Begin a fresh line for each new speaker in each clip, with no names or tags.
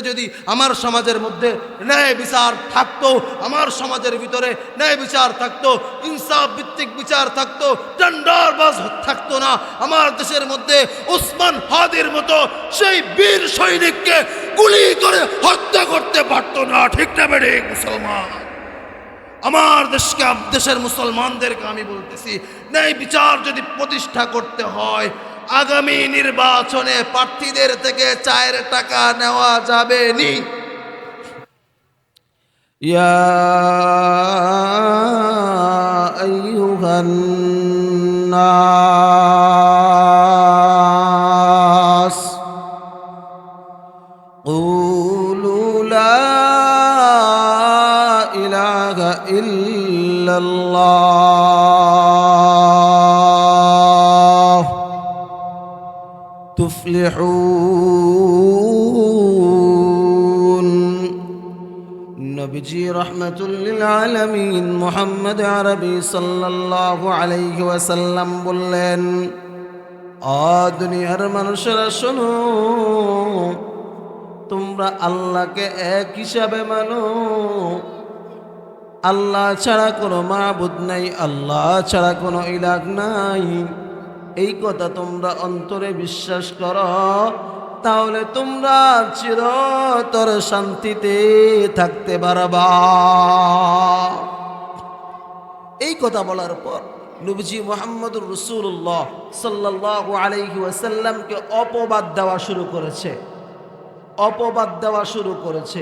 যদি আমার সমাজের মধ্যে ন্যায় বিচার থাকতো, আমার সমাজের ভিতরে ন্যায় বিচার থাকতো, ইনসাফ ভিত্তিক বিচার থাকতো, টেন্ডারবাজ থাকতো না, আমার দেশের মধ্যে ওসমান হাদির মতো সেই বীর সৈনিককে গুলি করে হত্যা করতে পারতো না। ঠিক না বেড়ে মুসলমান? আমার দেশের মুসলমানদেরকে আমি বলতেছি, ন্যায় বিচার যদি প্রতিষ্ঠা করতে হয়, আগামী নির্বাচনে প্রার্থীদের থেকে 4 টাকা নেওয়া যাবে নি। ইয়া আইয়ুহান নাস কুলু লা ইলাহা ইল্লাল্লাহ তুফলিহুন। নবীজি রাহমাতুল লিল আলামিন মুহাম্মদ আরবি সাল্লাল্লাহু আলাইহি ওয়াসাল্লাম বললেন, দুনিয়ার মানুষেরা শোনো, তোমরা আল্লাহকে এক হিসাবে মানো, আল্লাহ ছাড়া কোনো মাবুদ নাই, আল্লাহ ছাড়া কোনো ইলাহ নাই, এই কথা তোমরা অন্তরে বিশ্বাস করো, তাহলে তোমরা চিরতর শান্তিতে থাকতে পারবা। এই কথা বলার পর নবীজি মুহাম্মদুর রাসূলুল্লাহ সাল্লাল্লাহু আলাইহি ওয়াসাল্লামকে অপবাদ দেওয়া শুরু করেছে, অপবাদ দেওয়া শুরু করেছে।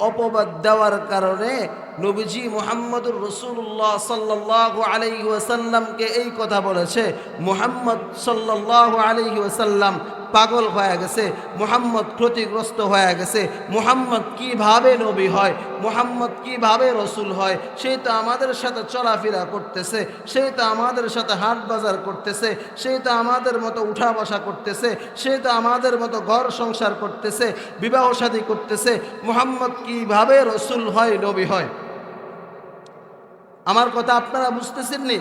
অপবাদ দেওয়ার কারণে নবীজি মুহাম্মদুর রাসূলুল্লাহ সাল্লাল্লাহু আলাইহি ওয়াসাল্লামকে এই কথা বলেছে, মুহাম্মদ সাল্লাল্লাহু আলাইহি ওয়াসাল্লাম পাগল হয়ে গেছে, মুহাম্মদ ক্ষতিগ্রস্ত হয়ে গেছে, মুহাম্মদ কিভাবে নবী হয়, মুহাম্মদ কিভাবে রসুল হয়, সেই তো আমাদের সাথে চলাফেরা করতেছে, সেই তো আমাদের সাথে হাট বাজার করতেছে, সেই তো আমাদের মতো উঠা বসা করতেছে, সেই তো আমাদের মতো ঘর সংসার করতেছে, বিবাহ শাদী করতেছে, মুহাম্মদ কিভাবে রসুল হয়, নবী হয়? আমার কথা আপনারা বুঝতেছেন নি?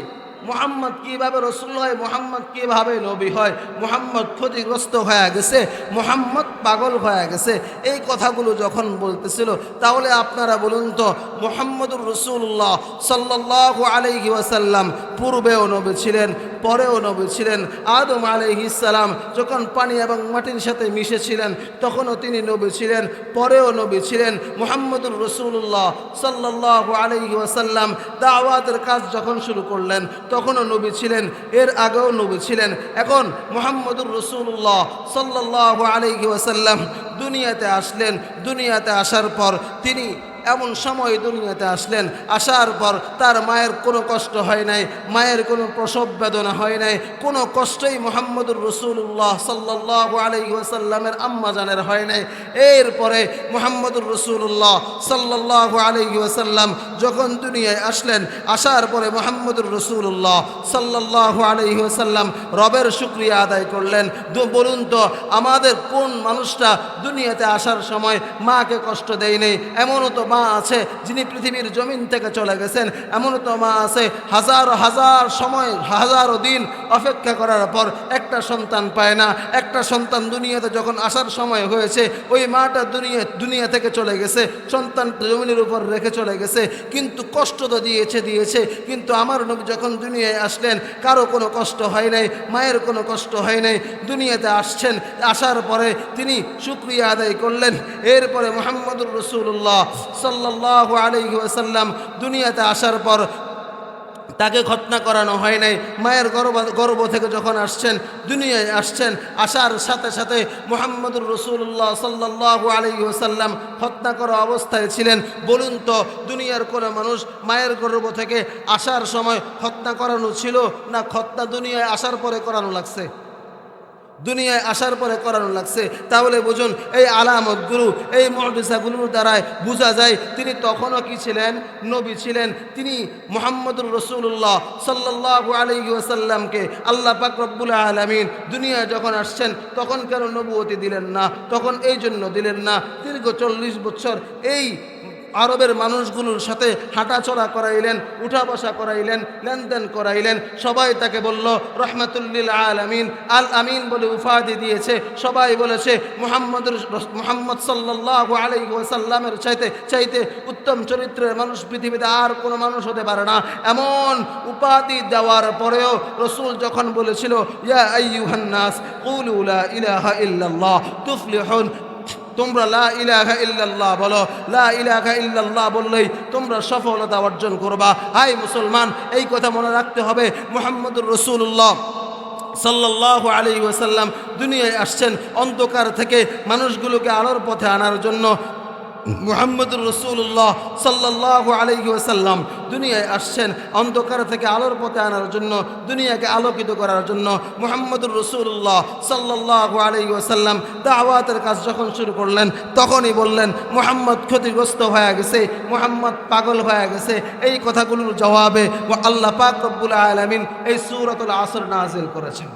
মুহাম্মদ কিভাবে রসুল হয়, মুহাম্মদ কিভাবে নবী হয়? মুহাম্মদ ক্ষতিগ্রস্ত হয়ে গেছে, মুহাম্মদ পাগল হয়ে গেছে। এই কথাগুলো যখন বলতেছিল, তাহলে আপনারা বলুন তো, মুহাম্মদুর রাসূলুল্লাহ সাল্লাল্লাহু আলাইহি ওয়াসাল্লাম পূর্বেও নবী ছিলেন, পরেও নবী ছিলেন। আদম আলাইহিস সালাম যখন পানি এবং মাটির সাথে মিশেছিলেন, তখনও তিনি নবী ছিলেন, পরেও নবী ছিলেন। মুহাম্মদুর রাসূলুল্লাহ সাল্লাল্লাহু আলাইহি ওয়াসাল্লাম দাওয়াতের কাজ যখন শুরু করলেন, তখনও নবী ছিলেন, এর আগেও নবী ছিলেন। এখন মুহাম্মদুর রাসূলুল্লাহ সাল্লাল্লাহু আলাইহি ওয়াসাল্লাম দুনিয়াতে আসলেন। দুনিয়াতে আসার পর তিনি এমন সময় দুনিয়াতে আসলেন, আসার পর তার মায়ের কোনো কষ্ট হয় নাই, মায়ের কোনো প্রসব বেদনা হয় নাই, কোনো কষ্টই মুহাম্মদুর রাসূলুল্লাহ সাল্লাল্লাহু আলাইহি ওয়াসাল্লামের আম্মা জানের হয় নাই। এরপরে মুহাম্মদুর রাসূলুল্লাহ সাল্লাল্লাহু আলাইহি ওয়াসাল্লাম যখন দুনিয়ায় আসলেন, আসার পরে মুহাম্মদুর রাসূলুল্লাহ সাল্লাল্লাহু আলাইহি ওয়াসাল্লাম রবের শুকরিয়া আদায় করলেন। বলুন তো, আমাদের কোন মানুষটা দুনিয়াতে আসার সময় মাকে কষ্ট দেয় নেই? এমনও তো মা আছে যিনি পৃথিবীর জমিন থেকে চলে গেছেন, এমনও তো মা আছে হাজার হাজার সময়, হাজারো দিন অপেক্ষা করার পর একটা সন্তান পায় না। একটা সন্তান দুনিয়াতে যখন আসার সময় হয়েছে, ওই মাটা দুনিয়া থেকে চলে গেছে, সন্তান জমিনের উপর রেখে চলে গেছে, কিন্তু কষ্ট তো দিয়েছে। কিন্তু আমার নবী যখন দুনিয়ায় আসলেন, কারো কোনো কষ্ট হয় নাই, মায়ের কোনো কষ্ট হয় নাই। দুনিয়াতে আসছেন, আসার পরে তিনি শুকরিয়া আদায় করলেন। এরপরে মুহাম্মদুর রাসূলুল্লাহ সাল্লাল্লাহু আলাইহি ওয়াসাল্লাম দুনিয়াতে আসার পর তাকে খতনা করানো হয় নাই। মায়ের গর্ভ থেকে যখন আসছেন, দুনিয়ায় আসছেন, আসার সাথে সাথে মুহাম্মদুর রাসূলুল্লাহ সাল্লাল্লাহু আলাইহি ওয়াসাল্লাম খতনা করা অবস্থায় ছিলেন। বলুন তো, দুনিয়ার কোনো মানুষ মায়ের গর্ভ থেকে আসার সময় খতনা করানো ছিল না খতনা দুনিয়ায় আসার পরে করানো লাগছে? দুনিয়ায় আসার পরে করানো লাগছে। তাহলে বুঝুন, এই আলামতগুলো, এই মুআজিজাগুলোর দ্বারায় বোঝা যায় তিনি তখনও কি ছিলেন? নবী ছিলেন। তিনি মুহাম্মদুর রাসূলুল্লাহ সাল্লাল্লাহু আলাইহি ওয়াসাল্লামকে আল্লাহ পাক রব্বুল আলামিন দুনিয়ায় যখন আসছেন, তখন কেন নবুয়তি দিলেন না? তখন এই জন্য দিলেন না, দীর্ঘ 40 বছর এই আরবের মানুষগুলোর সাথে হাঁটাচলা করাইলেন, উঠা বসা করাইলেন, লেনদেন করাইলেন। সবাই তাকে বলল রহমাতুল্লিল আলামিন, আল আমিন বলে উপাধি দিয়েছে। সবাই বলেছে মুহাম্মদ সাল্লাল্লাহু আলাইহি ওয়াসাল্লামের চাইতে উত্তম চরিত্রের মানুষ পৃথিবীতে আর কোনো মানুষ হতে পারে না। এমন উপাধি দেওয়ার পরেও রসুল যখন বলেছিল ইয়া আইয়ুহান নাস কুলু লা ইলাহা ইল্লাল্লাহ তুফলিহুন, তোমরা লা ইলাহা ইল্লাল্লাহ বলো, লা ইলাহা ইল্লাল্লাহ বললেই তোমরা সফলতা অর্জন করবা। হাই মুসলমান, এই কথা মনে রাখতে হবে। মুহাম্মদুর রাসূলুল্লাহ সাল্লাল্লাহু আলাইহি ওয়াসাল্লাম দুনিয়ায় আসছেন অন্ধকার থেকে মানুষগুলোকে আলোর পথে আনার জন্য। মুহাম্মদুর রাসূলুল্লাহ সাল্লাল্লাহু আলাইহি ওয়াসাল্লাম দুনিয়ায় আসছেন অন্ধকার থেকে আলোর পথে আনার জন্য, দুনিয়াকে আলোকিত করার জন্য। মুহাম্মদুর রাসূলুল্লাহ সাল্লাল্লাহু আলাইহি ওয়াসাল্লাম দাওয়াতের কাজ যখন শুরু করলেন তখনই বললেন মুহাম্মদ ক্ষতিগ্রস্ত হয়ে গেছে, মুহাম্মদ পাগল হয়ে গেছে। এই কথাগুলোর জবাবে আল্লাহ পাক রব্বুল আলামিন এই সূরাতুল আসর নাযিল করেছেন।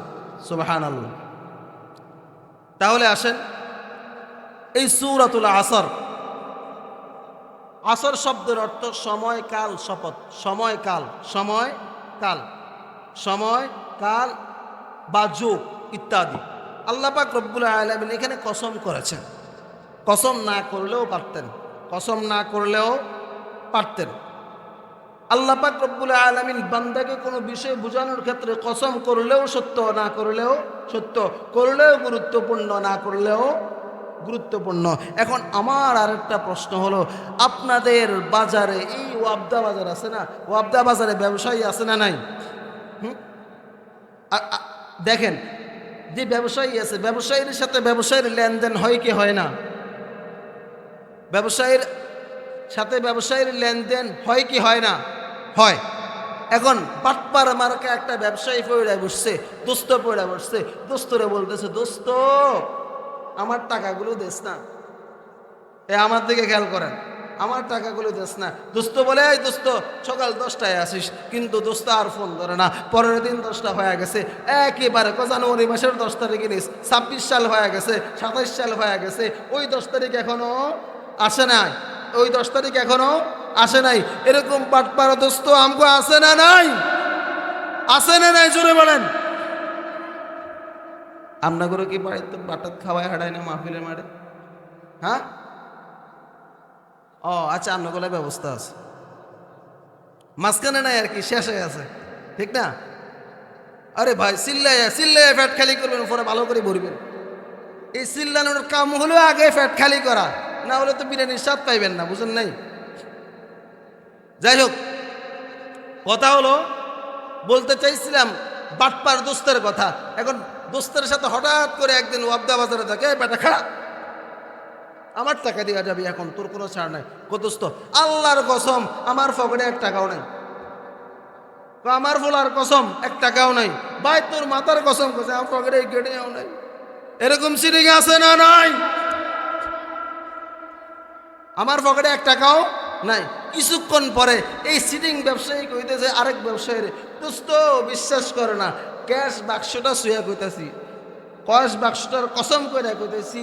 সুবহানাল্লাহ। তাহলে আসেন, এই সূরাতুল আসর, আসর শব্দের অর্থ সময়, কাল, শপথ। সময় কাল, সময় কাল, সময় কাল বা যুগ ইত্যাদি। আল্লাহ পাক রব্বুল আলামিন এখানে কসম করেছেন। কসম না করলেও পারতেন, কসম না করলেও পারতেন। আল্লাহ পাক রব্বুল আলামিন বান্দাকে কোনো বিষয় বোঝানোর ক্ষেত্রে কসম করলেও সত্য, না করলেও সত্য, করলেও গুরুত্বপূর্ণ, না করলেও গুরুত্বপূর্ণ। এখন আমার আরেকটা প্রশ্ন হলো, আপনাদের বাজারে এই ওয়াবদা বাজার আছে না, ওয়াবদা বাজারে ব্যবসায়ী আছে না নাই? দেখেন, যে ব্যবসায়ী আছে, ব্যবসায়ীর সাথে ব্যবসায়ীর লেনদেন হয় কি হয় না? ব্যবসায়ীর সাথে ব্যবসায়ীর লেনদেন হয় কি হয় না? হয়। এখন পাটপার মার্কা একটা ব্যবসায়ী পড়ে বসছে, দোস্ত পড়ে বসছে, দোস্তরে বলতেছে দোস্ত আমার টাকাগুলো দেস না। আমার দিকে খেয়াল করেন, আমার টাকাগুলো দেস না। দোস্ত বলে এই দোস্ত সকাল 10টায় আসিস, কিন্তু দোস্ত আর ফোন ধরে না। পরের দিন 10টা হয়ে গেছে, একেবারে জানুয়ারি মাসের 10 তারিখে নিস, 26 সাল হয়ে গেছে, 27 সাল হয়ে গেছে, ওই 10 তারিখ এখনো আসে নাই, ওই 10 তারিখ এখনো আসে নাই। এরকম পাটপার দোস্ত আমগো আসে না নাই? আসে না নাই? জোরে বলেন। আমরা করে কি বাড়িতে বাটাত খাওয়ায় হাঁটাই না মাহফিলের মাঠে? হ্যাঁ, ও আচ্ছা, আপনাগুলো ব্যবস্থা আছে, মাঝখানে নাই আর কি, শেষে আছে, ঠিক না? আরে ভাই, চিল্লাইয়া ফ্যাট খালি করবেন, উপরে ভালো করে ভরবেন। এই চিল্লানোর কাম হলো আগে ফ্যাট খালি করা, না হলে তো বিরিয়ানির স্বাদ পাইবেন না, বুঝেন নাই? যাই হোক, কথা হলো, বলতে চাইছিলাম বাটপার দোস্তের কথা। এখন দোস্তের সাথে হঠাৎ করে একদিন ওয়াবদা বাজারে থাকে, বেটা খা, আমার টাকা দেওয়া যাবে এখন, তোর কোনো ছাড় নাই। দোস্ত আল্লাহর কসম আমার পকেটে 1 টাকাও নাই। আমার ফোলার কসম 1 টাকাও নাই। ভাই তোর মাথার কসম কসে আমার পকেটে গেটেও নাই। এরকম সিরিং আছে না নাই? আমার পকেটে 1 টাকাও নাই। কিছুক্ষণ পরে এই সিটিং ব্যবসায়ী কইতেছে আরেক ব্যবসায়ীর, দোস্ত বিশ্বাস করে না, ক্যাশ বাক্সটা শুয়ে কইতাছি, ক্যাশ বাক্সটার কসম করে কইতেছি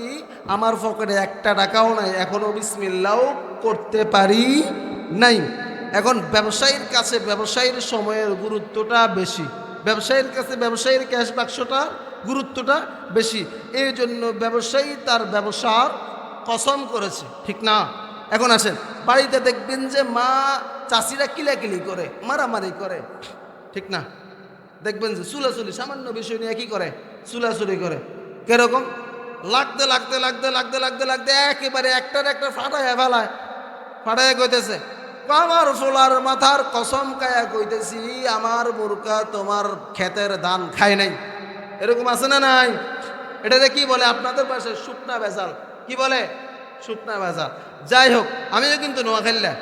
আমার পকেটে 1 টাকাও নাই, এখনো বিসমিল্লাও করতে পারি নাই। এখন ব্যবসায়ীর কাছে ব্যবসায়ীর সময়ের গুরুত্বটা বেশি, ব্যবসায়ীর কাছে ব্যবসায়ীর ক্যাশ বাক্সটা গুরুত্বটা বেশি। এই জন্য ব্যবসায়ী তার ব্যবসার কসম করেছে, ঠিক না? এখন আসেন, বাড়িতে দেখবেন যে মা চাষিরা কিলাকিলি করে, মারামারি করে, ঠিক না? দেখবেন যে চুলাচুলি সামান্য বিষয় নিয়ে কি করে, চুলাচুলি করে। কিরকম? লাগতে লাগতে লাগতে লাগতে লাগতে লাগতে একেবারে একটার একটা ফাটাইয়া ফেলায়, ফাটাইয়া কইতেছে আমার ফোলার মাথার কসম কায়া কইতেছি আমার বোরকা তোমার ক্ষেতের ধান খায় নাই। এরকম আছে না নাই? এটাতে কি বলে আপনাদের পাশে? শুকনা ভেজাল। কি বলে? শুকনা ভেজাল। যাই হোক, আমিও কিন্তু নোয়াখাইল্লা,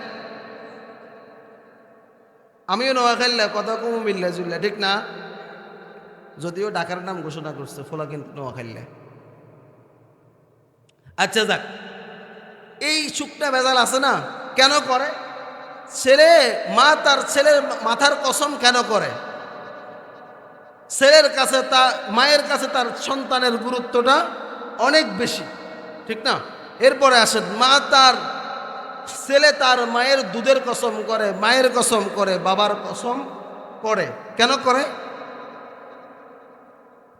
আমিও নোয়াখাইল্লা, কথা কম মিল্লা জুল্লা, ঠিক না? যদিও ঢাকার নাম ঘোষণা করছে, ফোলা কিন্তু নোয়াখাইল্লা। আচ্ছা যাক, এই শুকনা ভেজাল আছে না, কেন করে? মা তার ছেলের মাথার কসম কেন করে? ছেলের কাছে মায়ের কাছে তার সন্তানের গুরুত্বটা অনেক বেশি, ঠিক না? এরপরে আসেন, মা তার ছেলে তার মায়ের দুধের কসম করে, মায়ের কসম করে, বাবার কসম করে। কেন করে?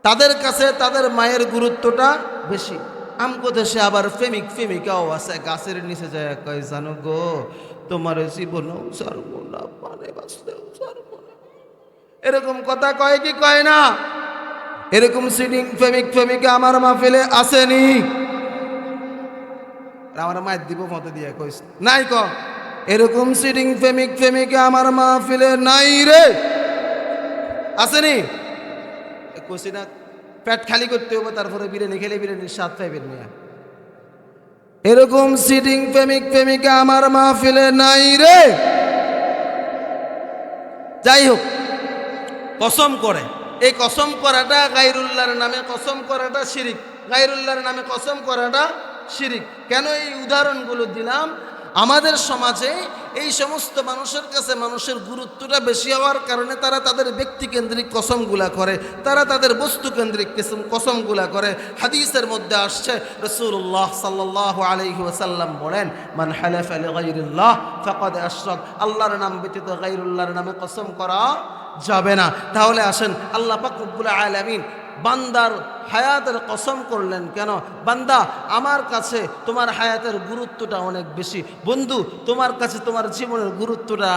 তাদের কাছে তাদের মায়ের গুরুত্বটা বেশি। আমগো দেশে আবার প্রেমিকাও আছে, গাছের নিচে যায় কয়, জানো গো তোমার জীবনেও ছাড়বো না, মানে বাঁচতেও ছাড়বো না। এরকম কথা কয় কি কয় না? এরকম সিডিং প্রেমিকা আমার মাহফিলে আসেনি? আমার মায়ের দিব মতে দিয়ে কইস নাই ক, এরকম সিডিং প্রেমিকা আমার মাহফিলে নাই রে, আসেনি? কইছি না, পেট খালি করতে হবে, তারপরে বিরিয়ানি খেলে বিরিয়ানির স্বাদ পাইবেন মিয়া। এরকম সিডিং প্রেমিকা আমার মাহফিলে নাই রে। যাই হোক, কসম করে, এই কসম করাটা গায়রুল্লাহর নামে কসম করাটা শিরিক, গায়রুল্লাহর নামে কসম করাটা শিরিক। কেন এই উদাহরণগুলো দিলাম? আমাদের সমাজে এই সমস্ত মানুষের কাছে মানুষের গুরুত্বটা বেশি হওয়ার কারণে তারা তাদের ব্যক্তিকেন্দ্রিক কসমগুলা করে, তারা তাদের বস্তুকেন্দ্রিক কসমগুলা করে। হাদিসের মধ্যে আসছে, রাসূলুল্লাহ সাল্লাল্লাহু আলাইহি ওয়াসাল্লাম বলেন, মান হালাফা লিগাইরিল্লাহ ফাকাদ আশরাক, আল্লাহর নাম ব্যতীত গায়রুল্লাহর নামে কসম করা যাবে না। তাহলে আসেন, আল্লাহ পাক রব্বুল আলামিন বান্দার হায়াতের কসম করলেন কেন? বান্দা, আমার কাছে তোমার হায়াতের গুরুত্বটা অনেক বেশি। বন্ধু, তোমার কাছে তোমার জীবনের গুরুত্বটা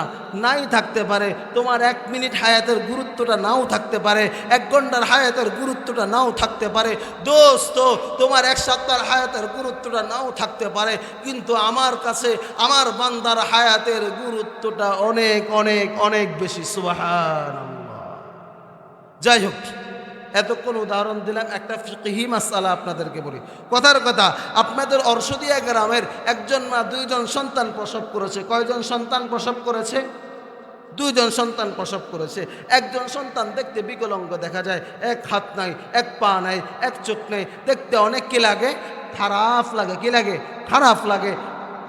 নাই থাকতে পারে, তোমার 1 মিনিট হায়াতের গুরুত্বটা নাও থাকতে পারে, 1 ঘন্টার হায়াতের গুরুত্বটা নাও থাকতে পারে, দোস্ত তোমার 1 সপ্তাহের হায়াতের গুরুত্বটা নাও থাকতে পারে, কিন্তু আমার কাছে আমার বান্দার হায়াতের গুরুত্বটা অনেক অনেক অনেক বেশি। সুবহানাল্লাহ। যাই হোক, এতক্ষণ উদাহরণ দিলাম, একটা ফিকহি মাসআলা আপনাদেরকে বলি। কথার কথা, আপনাদের অরশদিয়া গ্রামের একজন মা 2 জন সন্তান প্রসব করেছে। কয়জন সন্তান প্রসব করেছে? 2 জন সন্তান প্রসব করেছে। একজন সন্তান দেখতে বিকলাঙ্গ দেখা যায়, 1 হাত নাই, 1 পা নাই, 1 চোখ নেই, দেখতে অনেক কি লাগে? খারাপ লাগে। কি লাগে? খারাপ লাগে।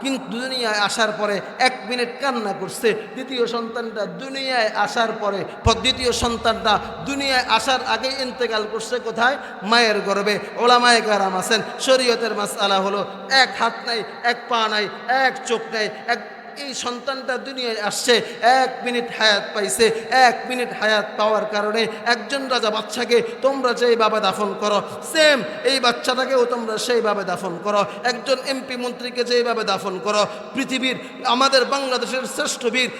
কিন্তু দুনিয়ায় আসার পরে 1 মিনিট কান্না করছে। দ্বিতীয় সন্তানটা দুনিয়ায় আসার পরে, দ্বিতীয় সন্তানটা দুনিয়ায় আসার আগে ইন্তেকাল করছে কোথায়? মায়ের গর্ভে। ওলামায়ে কেরাম আছেন, শরীয়তের মাসআলা হলো 1 হাত নাই, 1 পা নাই, 1 চোখ নাই, এই সন্তানটা দুনিয়ায় আসছে, 1 মিনিট হায়াত পাইছে। 1 মিনিট হায়াত পাওয়ার কারণে একজন রাজা বাচ্চাকে তোমরা যেইভাবে দাফন করো, সেম এই বাচ্চাটাকেও তোমরা সেইভাবে দাফন করো। একজন এমপি মন্ত্রীকে যেইভাবে দাফন করো, পৃথিবীর আমাদের বাংলাদেশের শ্রেষ্ঠ বীর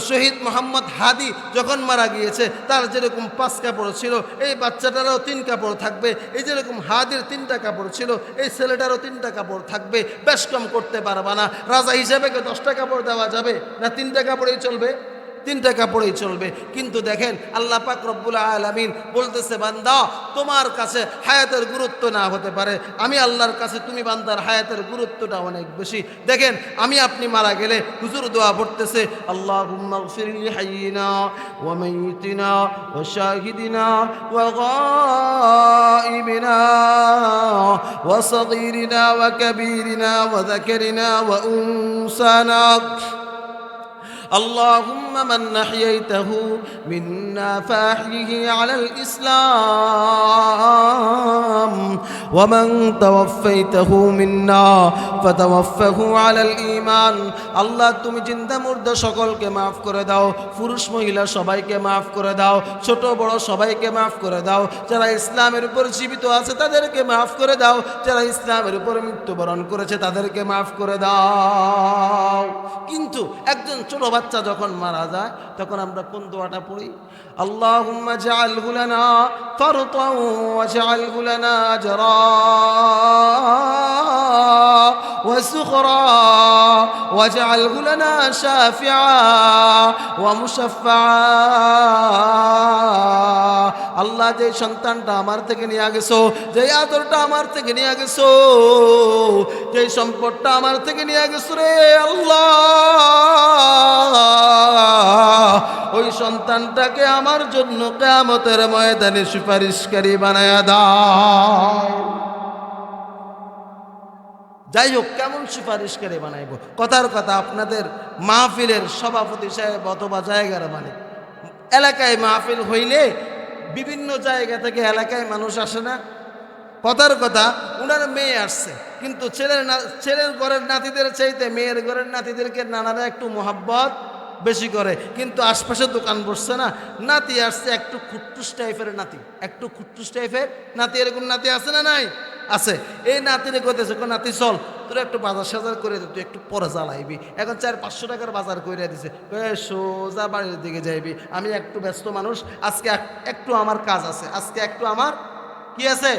শহীদ মোহাম্মদ হাদি যখন মারা গিয়েছে, তার যেরকম 5 কাপড় ছিল, এই বাচ্চাটারও 3 কাপড় থাকবে। এই যেরকম হাদির 3টা কাপড় ছিল, এই ছেলেটারও 3টা কাপড় থাকবে। বেশ কম করতে পারবা না। রাজা হিসেবে 10টা কাপড় দেওয়া যাবে না? 3টা কাপড়েই চলবে, 3টা কাপড়েই চলবে। কিন্তু দেখেন, আল্লাহ পাক রব্বুল আলামিন বলতেছে, বান্দা তোমার কাছে হায়াতের গুরুত্ব না হতে পারে, আমি আল্লাহর কাছে তুমি বান্দার হায়াতের গুরুত্বটা অনেক বেশি। দেখেন, আমি আপনি মারা গেলে হুজুর দোয়া পড়তেছে, আল্লাহুম্মা গফির লি হাইয়িনা ওয়া মাইয়িতিনা ওয়া শাহিদিনা ওয়া গায়িবিনা ওয়া সগীরিনা ওয়া কাবীরিনা ওয়া যাকারিনা ওয়া উনসানা। اللهم من أحييته منا فأحيه على الإسلام ومن توفيته منا فتوفه على الإيمان। আল্লাহ তুমি জিন্দা মুর্দা সকলকে মাফ করে দাও, পুরুষ মহিলা সবাইকে মাফ করে দাও, ছোট বড় সবাইকে মাফ করে দাও। যারা ইসলামের উপর জীবিত আছে তাদেরকে মাফ করে দাও, যারা ইসলামের উপর মৃত্যুবরণ করেছে তাদেরকে মাফ করে দাও। কিন্তু একজন ছোট বাচ্চা যখন মারা যায়, তখন আমরা কোন দোয়াটা পড়ি? আল্লাহুম্মা জাআলহু লানা ফারতান ওয়াজআলহু লানা আজরা ওয়া সুখরা ওয়াজআলহু লানা শাফিআ ওয়া মুশাফফা। আল্লাহ, যে সন্তানটা আমার থেকে নিয়ে গেছো, যে আদরটা আমার থেকে নিয়ে গেছো, যে সম্পদটা আমার থেকে নিয়ে গেছো রে আল্লাহ, ওই সন্তানটাকে আমার জন্য কিয়ামতের ময়দানে সুপারিশকারী বানায়া দাও। যাই হোক, কেমন সুপারিশকারী বানাইব? কথার কথা, আপনাদের মাহফিলের সভাপতি সাহেব অথবা জায়গার মালিক, এলাকায় মাহফিল হইলে বিভিন্ন জায়গা থেকে এলাকায় মানুষ আসে না? কথার কথা, উনার মেয়ে আসছে, কিন্তু ছেলের ঘরের নাতিদের চাইতে মেয়ের ঘরের নাতিদেরকে নানারা একটু মোহাব্বত বেশি করে। কিন্তু আশপাশে দোকান বসছে না, নাতি আসছে একটু খুট্টুস টাইপের নাতি, একটু খুট্টুস টাইপের নাতি। এরকম নাতি আছে না নাই? আছে। এই নাতিরে কইতেছে, নাতি চল তোর একটু বাজার সাজার করে দে, তুই একটু পরে জ্বালাইবি। এখন 400-500 টাকার বাজার করে দিছে, সোজা বাড়ির দিকে যাইবি, আমি একটু ব্যস্ত মানুষ, আজকে একটু আমার কাজ আছে, আজকে একটু আমার কি আছে,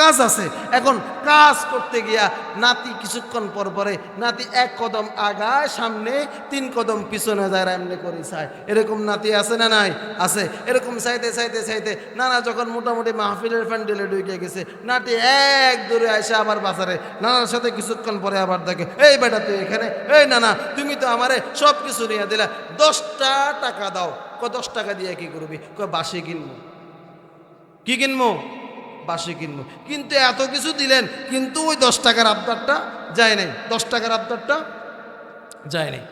কাজ আছে। এখন কাজ করতে গিয়া নাতি কিছুক্ষণ পর পরে নাতি 1 কদম আগায় সামনে, 3 কদম পিছনে যায়, এমনি করে চায়। এরকম নাতি আছে না নাই? আছে। এরকম চাইতে চাইতে চাইতে নানা যখন মোটামুটি মাহফিলের প্যান্ডেলে ঢুকে গেছে, নাতি এক দূরে আসে আবার বাজারে, নানার সাথে কিছুক্ষণ পরে আবার দেখে, এই বেটা তুই এখানে, এই নানা তুমি তো আমারে সব কিছু নিয়ে দিলা, 10টা টাকা দাও। 10 টাকা দিয়ে কি করবি? বাসি কিনবো। কি কিনবো? বাসি কিনবো। কিন্তু এত কিছু দিলেন, কিন্তু ওই 10 টাকার আবদারটা যায় নাই, 10 টাকার আবদারটা যায় নাই।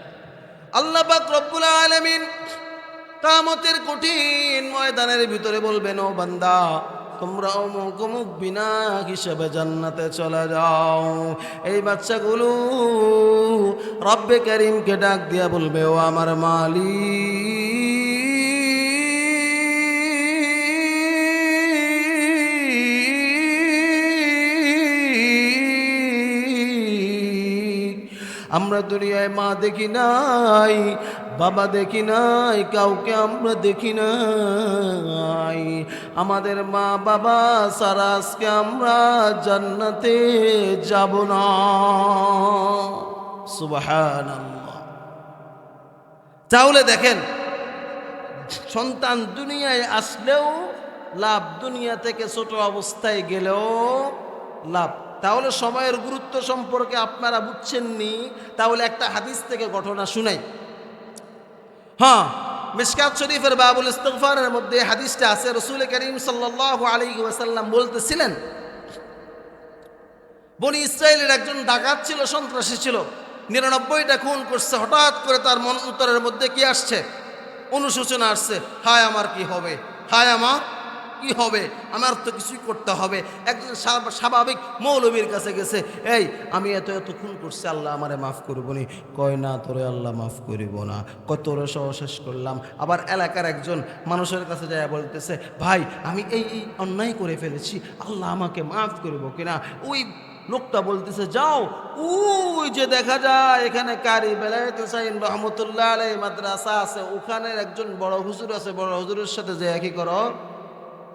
আল্লাহ পাক রব্বুল আলামিন কিয়ামতের কঠিন ময়দানের ভিতরে বলবেন, ও বান্দা তোমরা অমুক অমুক বিনা হিসেবে জান্নাতে চলে যাও। এই বাচ্চাগুলো রব্বে কারীমকে ডাক দিয়া বলবে, ও আমার মালিক, আমরা দুনিয়ায় মা দেখি নাই, বাবা দেখি নাই, কাউকে আমরা দেখি নাই। আমাদের মা বাবা ছাড়া আজকে আমরা জান্নাতে যাব না। সুবহানাল্লাহ। তাহলে দেখেন, সন্তান দুনিয়ায় আসলেও লাভ, দুনিয়া থেকে ছোট অবস্থায় গেলেও লাভ। তাহলে সময়ের গুরুত্ব সম্পর্কে আপনারা বুঝছেননি? তাহলে একটা হাদিস থেকে ঘটনা শুনাই। হ্যাঁ, মিশকাত শরীফের বাবুল ইস্তিগফারের মধ্যে হাদিসটা আছে। রাসূল করিম সাল্লাল্লাহু আলাইহি ওয়াসাল্লাম বলতেছিলেন, বনি ইসরায়েলের একজন ডাকাত ছিল, সন্ত্রাসী ছিল, 99টা খুন করছে। হঠাৎ করে তার মন অন্তরের মধ্যে কি আসছে? অনুশোচনা আসছে, হায় আমার কি হবে, হায় আমার কি হবে, আমার তো কিছুই করতে হবে। একজন স্বাভাবিক মৌলবীর কাছে গেছে, এই আমি এত এত খুন করছি, আল্লাহ আমারে মাফ করবো নি? কয় না, তোরে আল্লাহ মাফ করিব না। তোরে সহ শেষ করলাম। আবার এলাকার একজন মানুষের কাছে যায় বলতেছে, ভাই আমি এই এই অন্যায় করে ফেলেছি, আল্লাহ আমাকে মাফ করবো কিনা? ওই লোকটা বলতেছে, যাও ওই যে দেখা যায় এখানে কারি বেলায়েত হুসাইন রহমতুল্লাহ আলাইহি মাদ্রাসা আছে, ওখানের একজন বড় হুজুর আছে, বড় হুজুরের সাথে যে কি করো,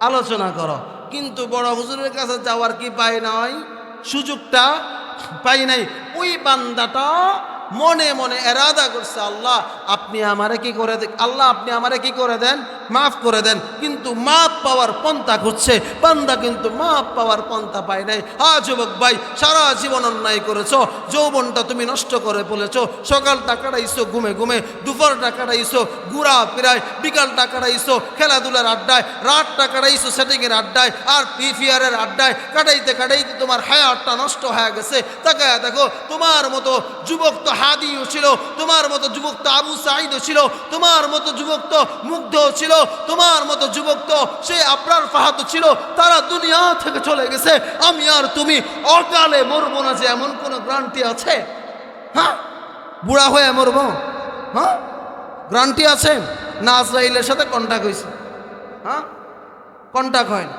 আলোচনা করো। কিন্তু বড় হুজুরের কাছে যাওয়ার কি পাই নাই, সুযোগটা পাই নাই। ওই বান্দাটা মনে মনে এরাদা করছে, আল্লাহ আপনি আমারে কি করে দেন, আল্লাহ আপনি আমারে কি করে দেন, মাফ করে দেন। কিন্তু মাফ পাওয়ার পন্থা খুঁজছে, বান্দা কিন্তু মাফ পাওয়ার পন্থা পায় নাই। যুবক ভাই, সারা জীবন অন্যায় করেছো, যৌবনটা তুমি নষ্ট করে ফেলেছো। সকালটা কাটাইছো ঘুমে ঘুমে, দুপুরটা কাটাইছো ঘুরা ফিরায়, বিকালটা কাটাইছো খেলাধুলার আড্ডায়, রাতটা কাটাইছো সেটিংয়ের আড্ডায় আর পিফিয়ারের আড্ডায়। কাটাইতে কাটাইতে তোমার হায়াতটা নষ্ট হয়ে গেছে। তাকায়া দেখো, তোমার মতো যুবক তো হাদিও ছিল, তোমার মতো যুবক তো আবু সাঈদও ছিল, তোমার মতো যুবক তো মুগ্ধও ছিল, তোমার মতো যুবক তো সে আবরার ফাহাদও ছিল। তারা দুনিয়া থেকে চলে গেছে। আমি আর তুমি অকালে মরবো না যে এমন কোন গ্যারান্টি আছে? হ্যাঁ, বুড়া হয়ে মরবো? হ্যাঁ, গ্যারান্টি আছে? না আজরাইলের সাথে কন্টাক্ট হয়েছে? হ্যাঁ, কন্টাক্ট হয় না।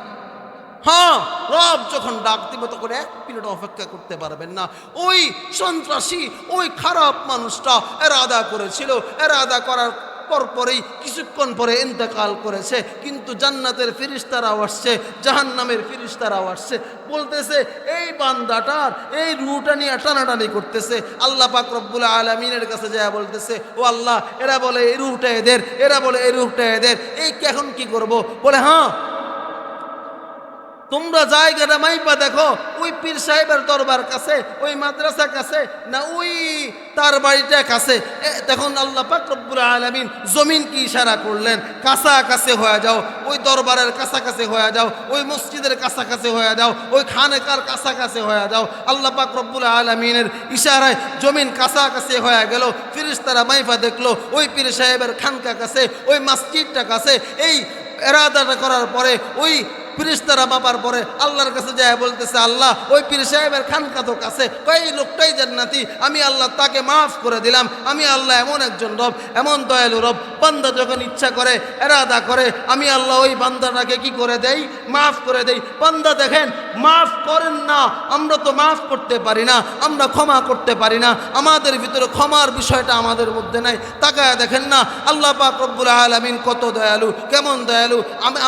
হ্যাঁ, রব যখন ডাক দিবে তখন 1 মিনিট অপেক্ষা করতে পারবেন না। ওই সন্ত্রাসী, ওই খারাপ মানুষটা এরাদা করেছিল, এরাদা করার পরপরেই কিছুক্ষণ পরে ইন্তেকাল করেছে। কিন্তু জান্নাতের ফেরেশতারাও আসছে, জাহান্নামের ফেরেশতারাও আসছে, বলতেছে এই বান্দাটার এই রুহটা নিয়ে টানাটানি করতেছে। আল্লাহ পাক রব্বুল আলামিনের কাছে যায় বলতেছে, ও আল্লাহ, এরা বলে এই রুহটা এদের, এরা বলে এই রুহটা এদের, এই এখন কি করব? বলে, হ্যাঁ তোমরা জায়গাটা মাইপা দেখো, ওই পীর সাহেবের দরবার কাছে, ওই মাদ্রাসা কাছে না ওই তার বাড়িটা কাছে। তখন আল্লাহ পাক রব্বুল আলামিন জমিন কি ইশারা করলেন, কাছাকাছি হয়ে যাও, ওই দরবারের কাছাকাছি হয়ে যাও, ওই মসজিদের কাছাকাছি হয়ে যাও, ওই খানেকার কাছাকাছি হয়ে যাও। আল্লাহ পাক রব্বুল আলামিনের ইশারায় জমিন কাছাকাছি হয়ে গেল। ফেরেশতারা মাইপা দেখলো ওই পীর সাহেবের খানকা কাছে, ওই মসজিদটা কাছে। এই এরাদাটা করার পরে ওই ফেরেশতারা মাপার পরে আল্লাহর কাছে যায় বলতেছে, আল্লাহ ওই পীর সাহেবের খানকা তো কাছে, কই লোকটাই জান্নাতি, আমি আল্লাহ তাকে মাফ করে দিলাম। আমি আল্লাহ এমন একজন রব, এমন দয়ালু রব, বান্দা যখন ইচ্ছা করে এরাদা করে আমি আল্লাহ ওই বান্দাটাকে কি করে দেই, মাফ করে দেই। বান্দা দেখেন মাফ করেন না, আমরা তো মাফ করতে পারি না, আমরা ক্ষমা করতে পারি না, আমাদের ভিতরে ক্ষমার বিষয়টা আমাদের মধ্যে নাই। তাকায় দেখেন না আল্লাহ পাক রব্বুল আলামিন কত দয়ালু, কেমন দয়ালু।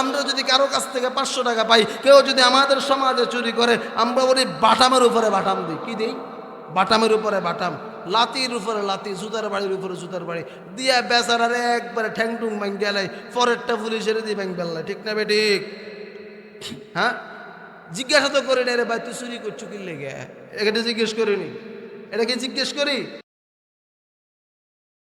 আমরা যদি কারো কাছ থেকে 500 টাকা পাই, কেউ যদি আমাদের সমাজে চুরি করে, আমরা বলি বাটামের উপরে বাটাম দিই। কি দিই? বাটামের উপরে বাটাম, লাতির উপরে লাতি, জুতার বাড়ির উপরে জুতার বাড়ি দিয়া বেচারারে একবারে ঠ্যাংটুং ব্যাং গেলাই, পরেরটা পুলিশের দিয়ে ব্যাং বেললাই। ঠিক না বেঠিক? হ্যাঁ, জিজ্ঞাসা তো করি না রে ভাই তুই চুরি করছো কি লেগে, এটা জিজ্ঞেস করিনি, এটাকে জিজ্ঞেস করি।